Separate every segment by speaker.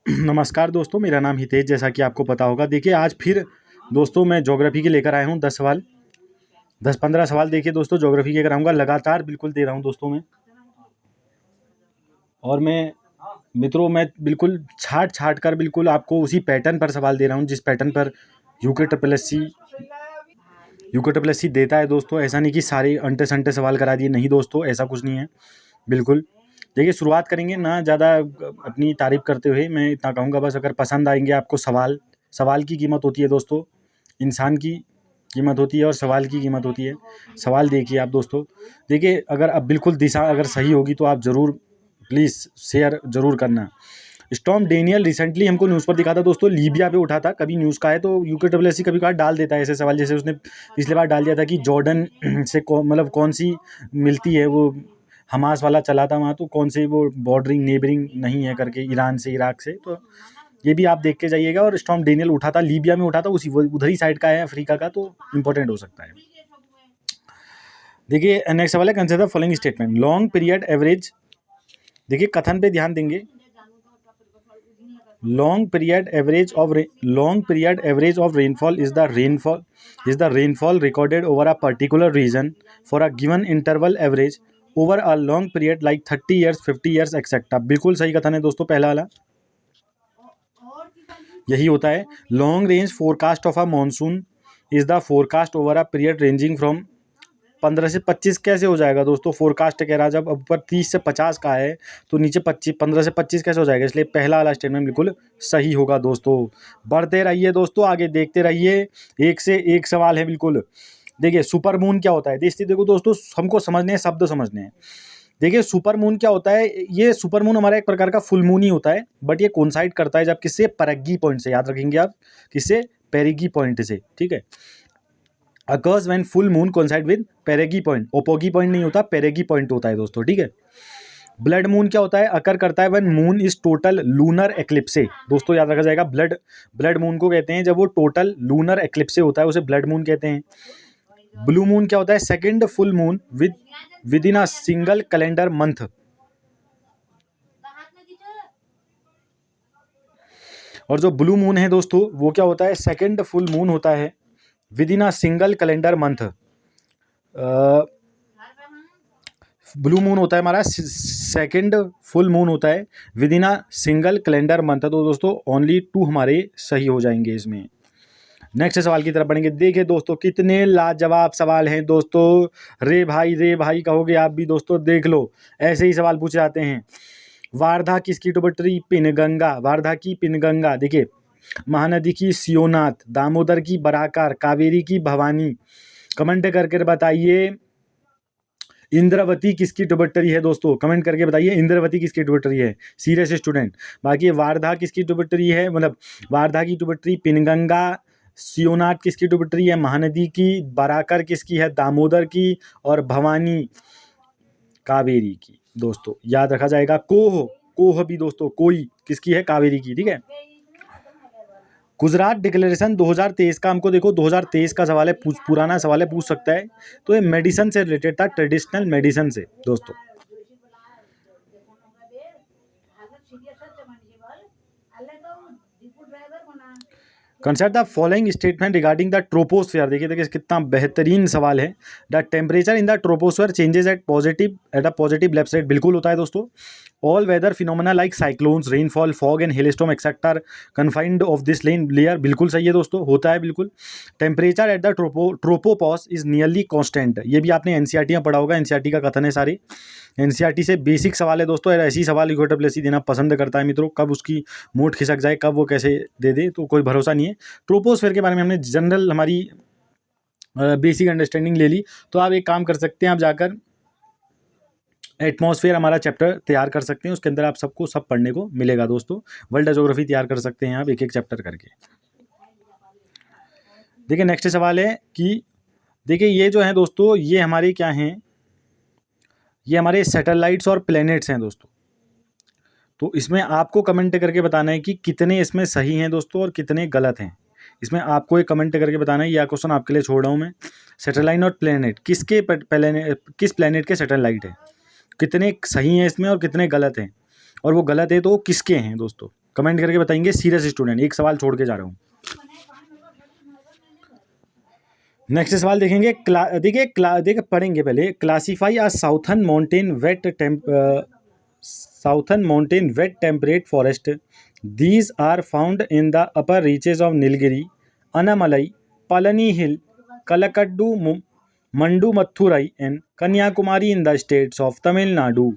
Speaker 1: नमस्कार दोस्तों, मेरा नाम हितेश, जैसा कि आपको पता होगा। देखिए आज फिर दोस्तों मैं ज्योग्राफी के लेकर आया हूँ 10 सवाल, 10-15 सवाल देखिए दोस्तों ज्योग्राफी के कराऊंगा, लगातार बिल्कुल दे रहा हूँ दोस्तों मैं। और मैं बिल्कुल छाट कर बिल्कुल आपको उसी पैटर्न पर सवाल दे रहा हूँ जिस पैटर्न पर यूके ट्रिपल एस सी देता है दोस्तों। ऐसा नहीं कि सारे अंटे संटे सवाल करा दिए, नहीं दोस्तों, ऐसा कुछ नहीं है बिल्कुल। देखिए शुरुआत करेंगे ना ज़्यादा अपनी तारीफ करते हुए, मैं इतना कहूँगा बस, अगर पसंद आएंगे आपको सवाल की कीमत होती है दोस्तों, इंसान की कीमत होती है और सवाल की कीमत होती है। सवाल देखिए आप दोस्तों, देखिए अगर अब बिल्कुल दिशा अगर सही होगी तो आप ज़रूर प्लीज़ शेयर ज़रूर करना। स्टॉर्म डेनियल रिसेंटली हमको न्यूज़ पर दिखा था दोस्तों, लीबिया पे उठा था। कभी न्यूज़ का है तो यूके कभी कभार डाल देता है ऐसे सवाल, जैसे उसने पिछली बार डाल दिया था कि जॉर्डन से मतलब कौन सी मिलती है, वो हमास वाला चला था वहाँ, तो कौन से वो बॉर्डरिंग नेबरिंग नहीं है करके, ईरान से इराक से। तो ये भी आप देख के जाइएगा। और स्टॉर्म डेनियल उठा था, लीबिया में उठा था, उसी उधर ही साइड का है, अफ्रीका का, तो इंपॉर्टेंट हो सकता है। देखिए नेक्स्ट सवाल है, consider following statement, long period average. देखिए कथन पे ध्यान देंगे। Long period average of rainfall is the rainfall recorded over a particular region for a given interval average over a long period like 30 years, 50 years etcetera. बिल्कुल सही कथन है दोस्तों, पहला वाला यही होता है। Long range forecast of a monsoon is the forecast over a period ranging from 15 से 25 कैसे हो जाएगा दोस्तों, फोरकास्ट कह रहा, जब ऊपर 30 से 50 का है तो नीचे 15 से 25 कैसे हो जाएगा, इसलिए पहला वाला स्टेटमेंट बिल्कुल सही होगा दोस्तों। बढ़ते रहिए दोस्तों, आगे देखते रहिए, एक से एक सवाल है बिल्कुल। देखिए सुपर मून क्या होता है, देखो दोस्तों, हमको समझने हैं, शब्द समझने हैं। देखिए सुपर मून क्या होता है, ये सुपर मून हमारा एक प्रकार का फुल मून ही होता है, बट ये कोइंसाइड करता है जब किससे, पेरिगी पॉइंट से, याद रखेंगे आप, किससे, पेरिगी पॉइंट से, ठीक है। Occurs when full moon coincide with perigee point, apogee point नहीं होता, पेरिगी पॉइंट होता है दोस्तों, ठीक है। ब्लड मून क्या होता है, अकर करता है when moon is total lunar eclipse, दोस्तों याद रखा जाएगा। ब्लड मून को कहते हैं जब वो टोटल लूनर एक्लिप्से होता है, उसे ब्लड मून कहते हैं। ब्लू मून क्या होता है, second full moon with in a single calendar month. और जो ब्लू मून है दोस्तों, वो क्या होता है, सेकंड फुल मून होता है with in a single calendar month. Blue moon होता है हमारा सेकंड फुल मून होता है with in a single calendar month. तो दोस्तों ओनली 2 हमारे सही हो जाएंगे इसमें। नेक्स्ट सवाल की तरफ बढ़ेंगे। देखिए दोस्तों कितने लाजवाब सवाल हैं दोस्तों, रे भाई कहोगे आप भी दोस्तों, देख लो ऐसे ही सवाल पूछे जाते हैं। वारधा किसकी ट्रिब्यूटरी, पिनगंगा, वारधा की पिनगंगा। देखिए महानदी की सियोनाथ, दामोदर की बराकर, कावेरी की भवानी। कमेंट करके बताइए इंद्रावती किसकी ट्रिब्यूटरी है दोस्तों, कमेंट करके बताइए इंद्रावती किसकी ट्रिब्यूटरी है, सीरियस स्टूडेंट। बाकी वारधा किसकी ट्रिब्यूटरी है, मतलब वारधा की ट्रिब्यूटरी, पिनगंगा, सियोनाथ किसकी ट्रिब्यूटरी है, महानदी की, बराकर किसकी है, दामोदर की, और भवानी कावेरी की। दोस्तों याद रखा जाएगा। कोह भी दोस्तों, कोई किसकी है, कावेरी की, ठीक है। गुजरात डिक्लेरेशन 2023 का, हमको देखो 2023 का सवाल है, पुराना सवाल है, पूछ सकता है। तो ये मेडिसिन से रिलेटेड था, ट्रेडिशनल मेडिसिन से दोस्तों। Consider the following statement regarding the troposphere. देखिए कितना बेहतरीन सवाल है। The temperature in the troposphere changes at a positive left side, बिल्कुल होता है दोस्तों। All weather phenomena like cyclones, rainfall, fog and hailstorm etcetera confined of this layer, बिल्कुल सही है दोस्तों, होता है बिल्कुल। Temperature at the tropopause is nearly constant, ये भी आपने एनसीईआरटी में पढ़ा होगा, एनसीईआरटी का कथन है सारे, एनसीईआरटी से बेसिक सवाल है दोस्तों। ऐसे ही सवाल यूके देना पसंद करता है मित्रों, कब उसकी मोट खिसक जाए, कब वो कैसे दे दे, तो कोई भरोसा नहीं है। ट्रोपोस्फेयर के बारे में हमने जनरल हमारी बेसिक अंडरस्टैंडिंग ले ली। तो आप एक काम कर सकते हैं, आप जाकर एटमॉस्फेयर हमारा चैप्टर तैयार कर सकते हैं, उसके अंदर आप सबको सब पढ़ने को मिलेगा दोस्तों। वर्ल्ड ज्योग्राफी तैयार कर सकते हैं आप एक एक चैप्टर करके। देखिए नेक्स्ट सवाल है कि देखिए ये जो है दोस्तों, ये हमारे क्या हैं, ये हमारे सैटेलाइट्स और प्लैनेट्स हैं दोस्तों। तो इसमें आपको कमेंट करके बताना है कि कितने इसमें सही हैं दोस्तों और कितने गलत हैं। इसमें आपको एक कमेंट करके बताना है, यह क्वेश्चन आपके लिए छोड़ रहा हूँ मैं। सैटेलाइट और प्लैनेट, किस प्लैनेट के सैटेलाइट है, कितने सही हैं इसमें और कितने गलत हैं, और वो गलत है तो किसके हैं दोस्तों। कमेंट करके बताएंगे सीरियस स्टूडेंट, एक सवाल छोड़ के जा रहा हूँ। नेक्स्ट सवाल देखेंगे। देखिए पढ़ेंगे पहले। Classify a southern mountain wet temperate forest, these are found in the upper reaches of Nilgiri, Anamalai, Palani hill, Kalakkad, Mundanthurai and Kanyakumari in the states of Tamil Nadu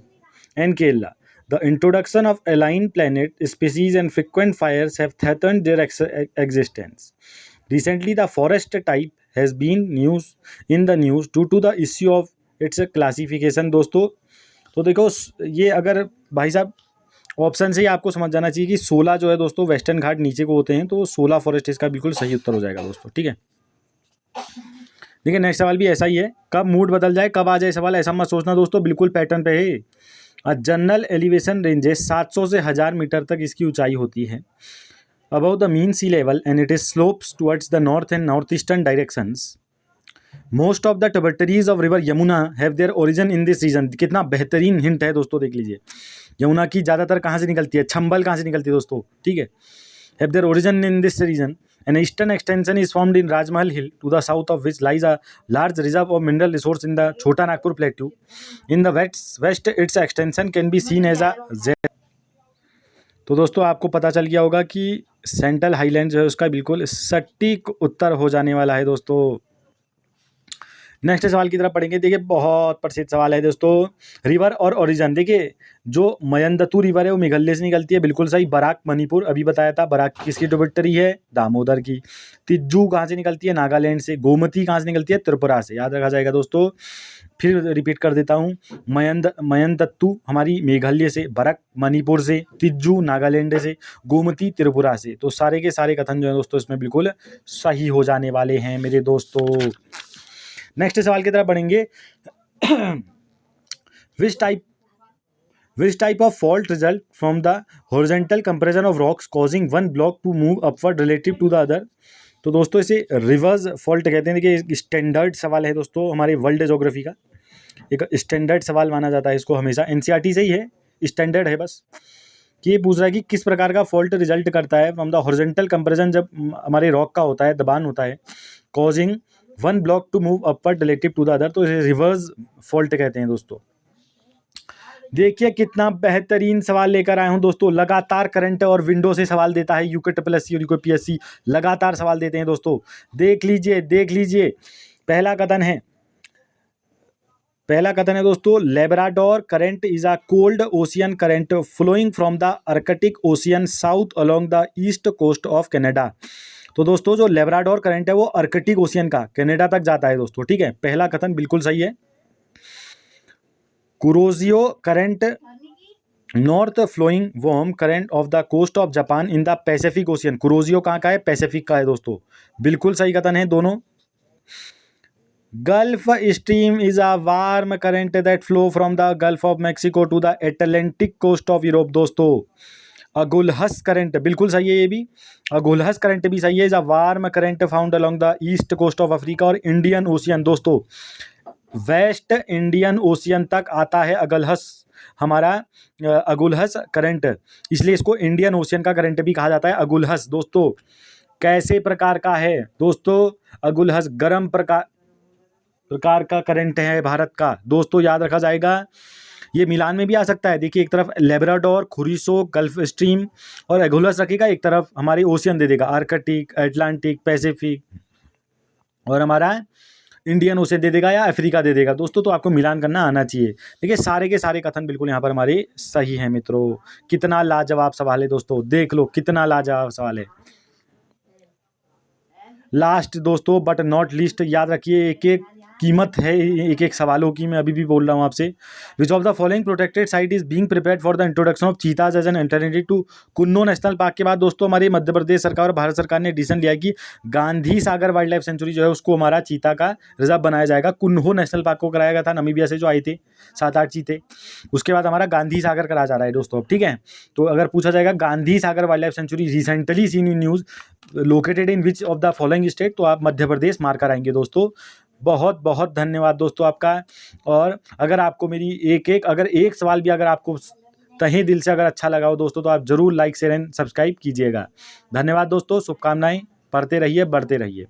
Speaker 1: and Kerala. The introduction of alien planet species and frequent fires have threatened their existence. Recently, the forest type has been in the news due to the issue of its classification. दोस्तों तो देखो, ये अगर भाई साहब option से ही आपको समझ जाना चाहिए कि 16 जो है दोस्तों वेस्टर्न घाट नीचे को होते हैं, तो 16 फॉरेस्ट इसका बिल्कुल सही उत्तर हो जाएगा दोस्तों। ठीक है, देखिए नेक्स्ट सवाल भी ऐसा ही है। कब मूड बदल जाए, कब आ जाए सवाल, ऐसा मत सोचना दोस्तों, बिल्कुल पैटर्न पे है। जनरल एलिवेशन रेंजेस 700 से 1000 मीटर तक इसकी ऊंचाई होती है above the mean sea level and it is slopes towards the north and north eastern directions. Most of the tributaries of river Yamuna have their origin in this region. कितना बेहतरीन hint है दोस्तों, देख लीजिए। यमुना की ज़्यादातर कहाँ से निकलती है, चंबल कहाँ से निकलती है दोस्तों, ठीक है। Have their origin in this region An eastern extension is formed in Rajmahal Hill, to the south of which lies a large reserve of mineral resource in the Chota Nagpur Plateau. In the west, its extension can be seen as a Z. तो दोस्तों आपको पता चल गया होगा कि central highland जो है उसका बिल्कुल सटीक उत्तर हो जाने वाला है दोस्तों। नेक्स्ट सवाल की तरफ पढ़ेंगे। देखिए बहुत प्रसिद्ध सवाल है दोस्तों, रिवर और ओरिजिन। देखिए जो मयंदतू रिवर है वो मेघालय से निकलती है, बिल्कुल सही। बराक मणिपुर, अभी बताया था। बराक किसकी ट्रिब्यूटरी है, दामोदर की। तिज्जू कहाँ से निकलती है, नागालैंड से। गोमती कहाँ से निकलती है, त्रिपुरा से। याद रखा जाएगा दोस्तों, फिर रिपीट कर देता हूँ। मयंदत्तू हमारी मेघालय से, बराक मणिपुर से, तिज्जू नागालैंड से, गोमती त्रिपुरा से। तो सारे के सारे कथन जो है दोस्तों इसमें बिल्कुल सही हो जाने वाले हैं मेरे दोस्तों। नेक्स्ट सवाल की तरफ बढ़ेंगे। Which type of fault result from the horizontal compression of rocks causing one block to move upward relative to the other? तो दोस्तों इसे रिवर्स फॉल्ट कहते हैं। देखिए एक स्टैंडर्ड सवाल है दोस्तों, हमारे वर्ल्ड ज्योग्राफी का एक स्टैंडर्ड सवाल माना जाता है इसको, हमेशा एनसीईआरटी से ही है, स्टैंडर्ड है बस। कि ये पूछ रहा है कि किस प्रकार का फॉल्ट रिजल्ट करता है फ्रॉम द हॉरिजॉन्टल कंप्रेशन, जब हमारे रॉक का होता है, दबान होता है, causing one block to move upward relative to the other, तो इसे रिवर्स फॉल्ट कहते हैं दोस्तों। देखिए कितना बेहतरीन सवाल लेकर आया हूं दोस्तों। लगातार करंट और विंडो से सवाल देता है यूके और यूपीएससी, लगातार सवाल देते हैं दोस्तों। देख लीजिए पहला कथन है दोस्तों, Labrador current is a cold ocean current flowing from the Arctic Ocean south along the east coast of Canada. तो दोस्तों जो लेब्राडोर करंट है वो आर्कटिक ओशियन का कनाडा तक जाता है दोस्तों, ठीक है। पहला कथन बिल्कुल सही है। Kuroshio current north flowing warm current off the coast of Japan in the Pacific Ocean. Kuroshio कहाँ का है, पैसिफिक का है दोस्तों, बिल्कुल सही कथन है दोनों। Gulf Stream is a warm current that flow from the Gulf of Mexico to the Atlantic coast of Europe. दोस्तों अगुलहस करंट बिल्कुल सही है, ये भी अगुलहस करंट भी सही है। Is a warm current found along the east coast of Africa और इंडियन ओशियन। दोस्तों वेस्ट इंडियन ओशियन तक आता है अगुलहस, हमारा अगुलहस करंट, इसलिए इसको इंडियन ओशियन का करंट भी कहा जाता है अगुलहस। दोस्तों कैसे प्रकार का है दोस्तों, अगुलहस गर्म प्रकार का करंट है भारत का दोस्तों, याद रखा जाएगा। ये मिलान में भी आ सकता है। देखिए एक तरफ लेब्राडोर, खुरीसो, गल्फ स्ट्रीम और अगुलहस रखेगा, एक तरफ हमारी ओशियन दे देगा, आर्कटिक, अटलांटिक, पैसिफिक, और हमारा इंडियन ओशियन दे देगा या अफ्रीका दे देगा दोस्तों। तो आपको मिलान करना आना चाहिए। देखिए सारे के सारे कथन बिल्कुल यहाँ पर हमारे सही हैं मित्रों। कितना लाजवाब सवाल है दोस्तों, देख लो कितना लाजवाब सवाल है। लास्ट दोस्तों बट नॉट लीस्ट, याद रखिए एक एक कीमत है एक एक सवालों की, मैं अभी भी बोल रहा हूँ आपसे। Which of the following protected site is being prepared for the introduction of cheetahs as an alternative to Kuno national park. के बाद दोस्तों हमारी मध्य प्रदेश सरकार और भारत सरकार ने डिसीजन लिया कि Gandhi Sagar wildlife century जो है उसको हमारा चीता का रिजर्व बनाया जाएगा। कुन्हो नेशनल पार्क को कराया गया था नमीबिया से जो आए थे 7-8 चीते, उसके बाद हमारा गांधी सागर कराया जा रहा है दोस्तों, ठीक है। तो अगर पूछा जाएगा Gandhi Sagar wildlife sanctuary recently seen in news located in which of the following state, तो आप मध्य प्रदेश मार कर आएंगे दोस्तों। बहुत बहुत धन्यवाद दोस्तों आपका। और अगर आपको मेरी अगर एक सवाल भी अगर आपको तहे दिल से अगर अच्छा लगा हो दोस्तों तो आप ज़रूर लाइक शेयर एंड सब्सक्राइब कीजिएगा। धन्यवाद दोस्तों, शुभकामनाएँ, पढ़ते रहिए, बढ़ते रहिए।